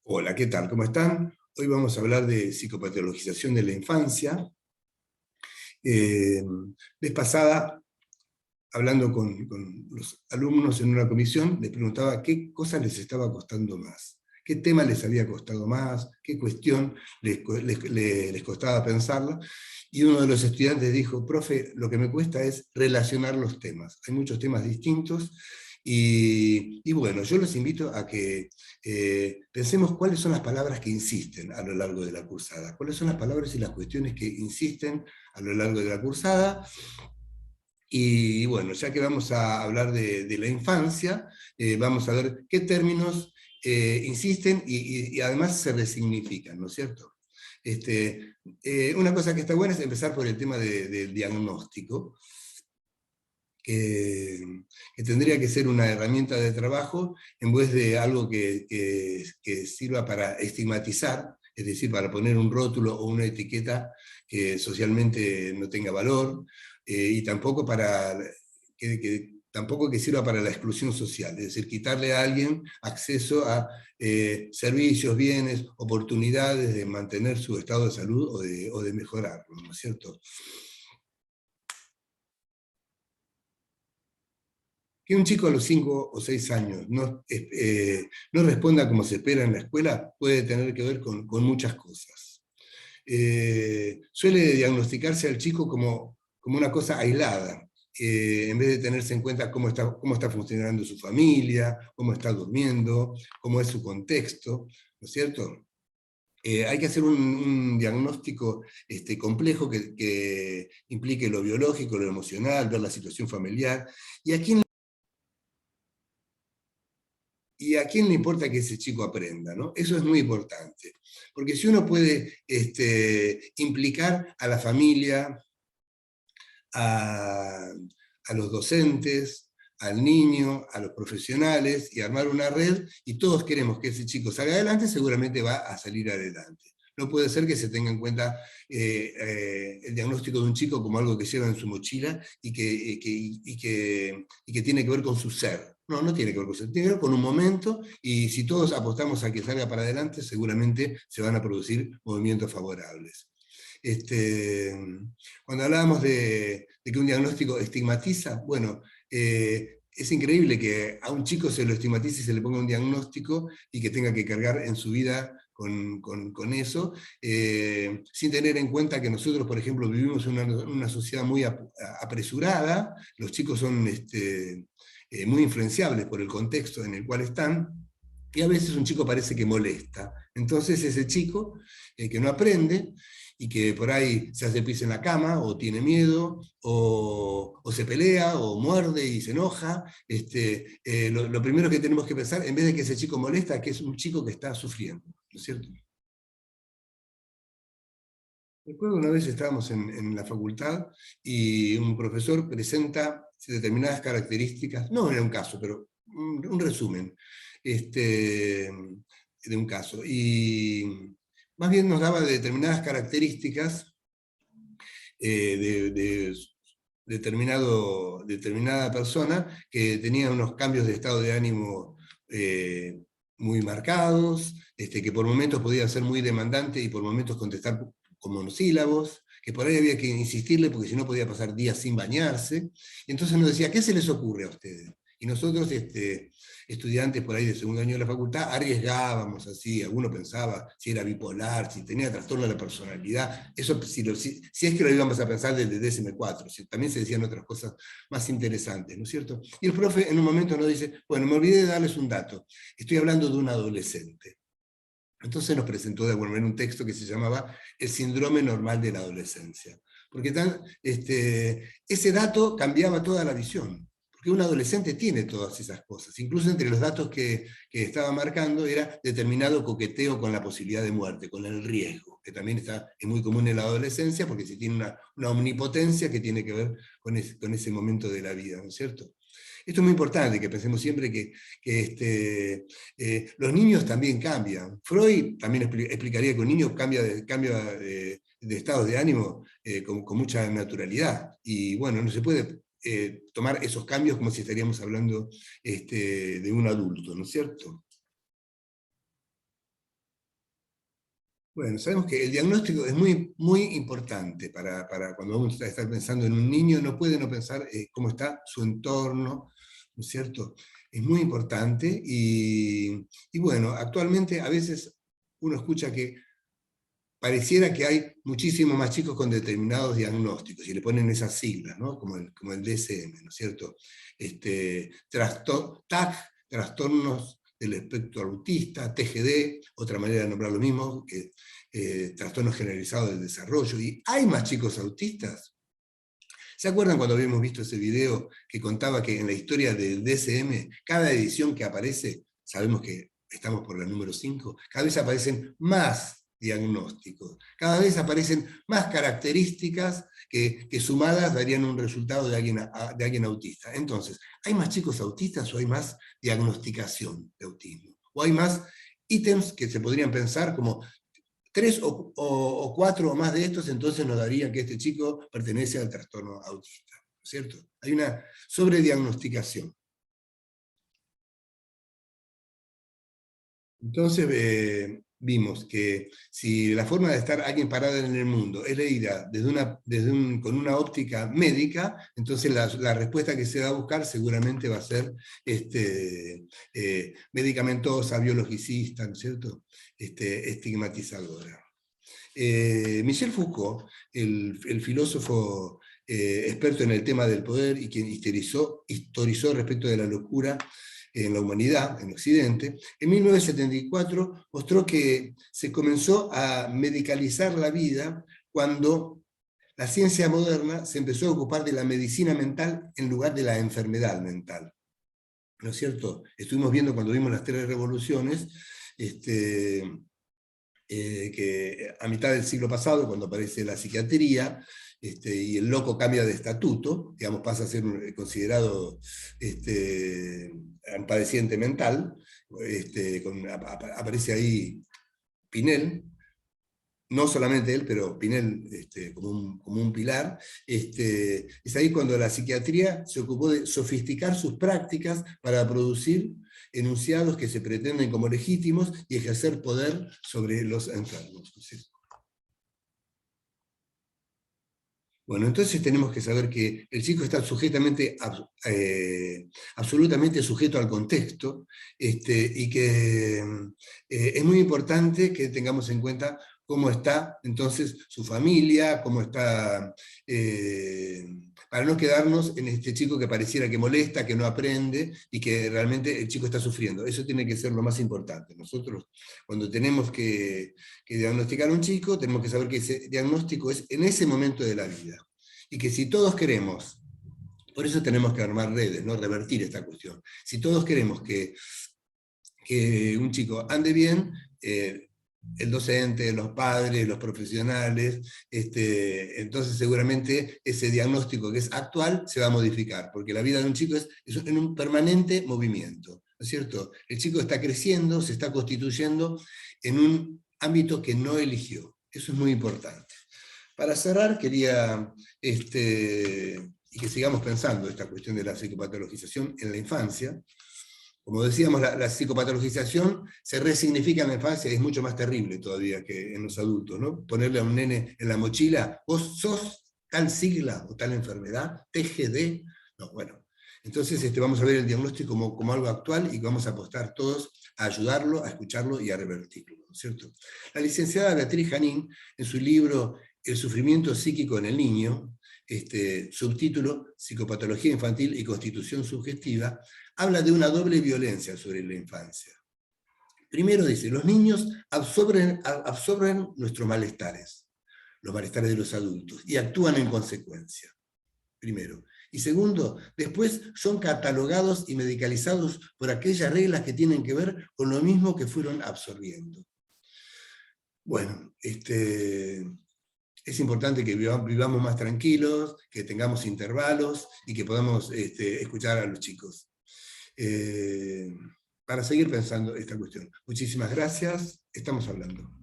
Hola, ¿qué tal? ¿Cómo están? Hoy vamos a hablar de psicopatologización de la infancia. Vez pasada, hablando con los alumnos en una comisión, les preguntaba qué cosa les estaba costando más, qué tema les había costado más, qué cuestión les costaba pensarla. Y uno de los estudiantes dijo: profe, lo que me cuesta es relacionar los temas. Hay muchos temas distintos y bueno, yo los invito a que pensemos cuáles son las palabras que insisten a lo largo de la cursada, cuáles son las palabras y las cuestiones que insisten a lo largo de la cursada. Y bueno, ya que vamos a hablar de la infancia, vamos a ver qué términos insisten y además se resignifican, ¿no es cierto? Una cosa que está buena es empezar por el tema del diagnóstico, que tendría que ser una herramienta de trabajo en vez de algo que sirva para estigmatizar, es decir, para poner un rótulo o una etiqueta que socialmente no tenga valor, y tampoco tampoco que sirva para la exclusión social, es decir, quitarle a alguien acceso a servicios, bienes, oportunidades de mantener su estado de salud o de mejorarlo, ¿no es cierto? Que un chico a los 5 o 6 años no responda como se espera en la escuela puede tener que ver con muchas cosas. Suele diagnosticarse al chico como una cosa aislada, en vez de tenerse en cuenta cómo está funcionando su familia, cómo está durmiendo, cómo es su contexto, ¿no es cierto? Hay que hacer un diagnóstico complejo que implique lo biológico, lo emocional, ver la situación familiar, y a quién le importa que ese chico aprenda, ¿no? Eso es muy importante, porque si uno puede implicar a la familia, a, a los docentes, al niño, a los profesionales, y armar una red, y todos queremos que ese chico salga adelante, seguramente va a salir adelante. No puede ser que se tenga en cuenta el diagnóstico de un chico como algo que lleva en su mochila y que tiene que ver con su ser. No, no tiene que ver con su ser, tiene que ver con un momento, y si todos apostamos a que salga para adelante, seguramente se van a producir movimientos favorables. Este, Cuando hablábamos de que un diagnóstico estigmatiza, bueno, es increíble que a un chico se lo estigmatice y se le ponga un diagnóstico y que tenga que cargar en su vida con eso, sin tener en cuenta que nosotros, por ejemplo, vivimos en una sociedad muy apresurada, los chicos son muy influenciables por el contexto en el cual están, y a veces un chico parece que molesta. Entonces ese chico que no aprende, y que por ahí se hace pis en la cama, o tiene miedo, o se pelea, o muerde y se enoja, lo primero que tenemos que pensar, en vez de que ese chico molesta, que es un chico que está sufriendo, ¿no es cierto? Recuerdo una vez estábamos en la facultad y un profesor presenta determinadas características, no era un caso, pero un resumen de un caso. Y más bien nos daba determinadas características de determinada persona que tenía unos cambios de estado de ánimo muy marcados, que por momentos podía ser muy demandante y por momentos contestar con monosílabos, que por ahí había que insistirle porque si no podía pasar días sin bañarse. Y entonces nos decía: ¿qué se les ocurre a ustedes? Y nosotros, estudiantes por ahí de segundo año de la facultad, arriesgábamos así, alguno pensaba si era bipolar, si tenía trastorno de la personalidad, eso si es que lo íbamos a pensar desde DSM-4, también se decían otras cosas más interesantes, ¿no es cierto? Y el profe en un momento nos dice: bueno, me olvidé de darles un dato, estoy hablando de un adolescente. Entonces nos presentó de alguna manera un texto que se llamaba El síndrome normal de la adolescencia. Porque ese dato cambiaba toda la visión. Porque un adolescente tiene todas esas cosas. Incluso entre los datos que estaba marcando era determinado coqueteo con la posibilidad de muerte, con el riesgo, que también es muy común en la adolescencia porque se tiene una omnipotencia que tiene que ver con ese momento de la vida, ¿no es cierto? Esto es muy importante, que pensemos siempre que los niños también cambian. Freud también explicaría que un niño cambia de estados de ánimo con mucha naturalidad. Y bueno, no se puede tomar esos cambios como si estaríamos hablando de un adulto, ¿no es cierto? Bueno, sabemos que el diagnóstico es muy, muy importante para cuando vamos a estar pensando en un niño, no puede no pensar cómo está su entorno, ¿no es cierto? Es muy importante y bueno, actualmente a veces uno escucha que pareciera que hay muchísimos más chicos con determinados diagnósticos, y le ponen esas siglas, ¿no? Como el DSM, ¿no es cierto? TAG, trastornos del espectro autista, TGD, otra manera de nombrar lo mismo, que trastornos generalizados del desarrollo. ¿Y hay más chicos autistas? ¿Se acuerdan cuando habíamos visto ese video que contaba que en la historia del DSM, cada edición que aparece, sabemos que estamos por la número 5, cada vez aparecen más diagnósticos, cada vez aparecen más características que sumadas darían un resultado de alguien autista? Entonces, ¿hay más chicos autistas o hay más diagnosticación de autismo? ¿O hay más ítems que se podrían pensar como 3 o 4 o más de estos, entonces nos daría que este chico pertenece al trastorno autista, ¿no es cierto? Hay una sobrediagnosticación. Entonces vimos que si la forma de estar alguien parado en el mundo es leída con una óptica médica, entonces la respuesta que se va a buscar seguramente va a ser medicamentosa, biologicista, ¿no es cierto? Estigmatizadora. Michel Foucault, el filósofo experto en el tema del poder y quien historizó respecto de la locura en la humanidad, en Occidente, en 1974 mostró que se comenzó a medicalizar la vida cuando la ciencia moderna se empezó a ocupar de la medicina mental en lugar de la enfermedad mental. ¿No es cierto? Estuvimos viendo cuando vimos las 3 revoluciones, que a mitad del siglo pasado, cuando aparece la psiquiatría, y el loco cambia de estatuto, digamos, pasa a ser considerado un padeciente mental, aparece ahí Pinel, no solamente él, pero Pinel como un pilar, es ahí cuando la psiquiatría se ocupó de sofisticar sus prácticas para producir enunciados que se pretenden como legítimos y ejercer poder sobre los enfermos. Bueno, entonces tenemos que saber que el chico está absolutamente sujeto al contexto, y que es muy importante que tengamos en cuenta cómo está entonces su familia, cómo está, para no quedarnos en este chico que pareciera que molesta, que no aprende y que realmente el chico está sufriendo. Eso tiene que ser lo más importante. Nosotros, cuando tenemos que diagnosticar a un chico, tenemos que saber que ese diagnóstico es en ese momento de la vida. Y que si todos queremos, por eso tenemos que armar redes, ¿no? Revertir esta cuestión. Si todos queremos que un chico ande bien, el docente, los padres, los profesionales, entonces seguramente ese diagnóstico que es actual se va a modificar, porque la vida de un chico es en un permanente movimiento, ¿no es cierto? El chico está creciendo, se está constituyendo en un ámbito que no eligió. Eso es muy importante. Para cerrar, quería, y que sigamos pensando esta cuestión de la psicopatologización en la infancia. Como decíamos, la psicopatologización se resignifica en la infancia y es mucho más terrible todavía que en los adultos, ¿no? Ponerle a un nene en la mochila, vos sos tal sigla o tal enfermedad, TGD, no, bueno. Entonces vamos a ver el diagnóstico como algo actual y vamos a apostar todos a ayudarlo, a escucharlo y a revertirlo, ¿no es cierto? La licenciada Beatriz Janín, en su libro El sufrimiento psíquico en el niño, subtítulo Psicopatología infantil y constitución subjetiva, habla de una doble violencia sobre la infancia. Primero dice, los niños absorben nuestros malestares, los malestares de los adultos, y actúan en consecuencia. Primero. Y segundo, después son catalogados y medicalizados por aquellas reglas que tienen que ver con lo mismo que fueron absorbiendo. Bueno, es importante que vivamos más tranquilos, que tengamos intervalos y que podamos escuchar a los chicos. Para seguir pensando esta cuestión. Muchísimas gracias, estamos hablando.